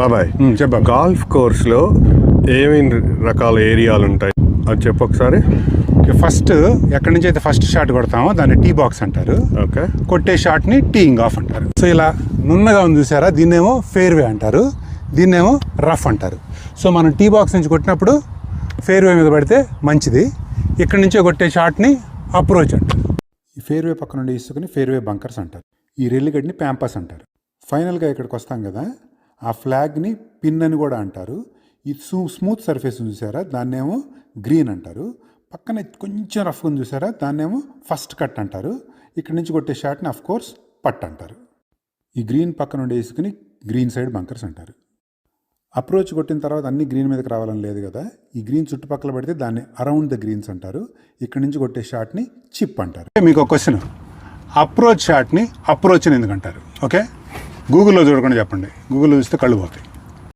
బాబాయ్ చెప్ప గాల్ఫ్ కోర్స్లో ఏమేమి రకాల ఏరియాలు ఉంటాయి అది చెప్పు ఒకసారి. ఫస్ట్ ఎక్కడి నుంచి అయితే ఫస్ట్ షాట్ కొడతామో దాన్ని టీ బాక్స్ అంటారు. ఓకే, కొట్టే షాట్ని టీయింగ్ ఆఫ్ అంటారు. సో ఇలా నున్నగా ఉంది చూసారా, దీన్నేమో ఫెయిర్వే అంటారు, దీన్నేమో రఫ్ అంటారు. సో మనం టీ బాక్స్ నుంచి కొట్టినప్పుడు ఫెయిర్వే మీద పడితే మంచిది. ఇక్కడి నుంచే కొట్టే షాట్ని అప్రోచ్ అంటారు. ఈ ఫెయిర్వే పక్క నుండి ఇసుకుని ఫెయిర్వే బంకర్స్ అంటారు. ఈ రెల్లిగడ్ని ప్యాంపస్ అంటారు. ఫైనల్గా ఇక్కడికి వస్తాం కదా, ఆ ఫ్లాగ్ని పిన్ అని కూడా అంటారు. ఈ స్మూత్ సర్ఫేస్ చూసారా, దాన్నేమో గ్రీన్ అంటారు. పక్కన కొంచెం రఫ్ ఉంది చూసారా, దాన్నేమో ఫస్ట్ కట్ అంటారు. ఇక్కడి నుంచి కొట్టే షాట్ని ఆఫ్ కోర్స్ పట్ అంటారు. ఈ గ్రీన్ పక్క నుండి వేసుకుని గ్రీన్ సైడ్ బంకర్స్ అంటారు. అప్రోచ్ కొట్టిన తర్వాత అన్ని గ్రీన్ మీదకి రావాలని లేదు కదా, ఈ గ్రీన్ చుట్టుపక్కల పడితే దాన్ని అరౌండ్ ద గ్రీన్స్ అంటారు. ఇక్కడి నుంచి కొట్టే షాట్ని చిప్ అంటారు. మీకు ఒక క్వశ్చన్, అప్రోచ్ షాట్ని అప్రోచ్ అని ఎందుకు అంటారు? ఓకే, గూగుల్లో చూడకుండా చెప్పండి, గూగుల్లో చూస్తే కళ్ళు పోతాయి.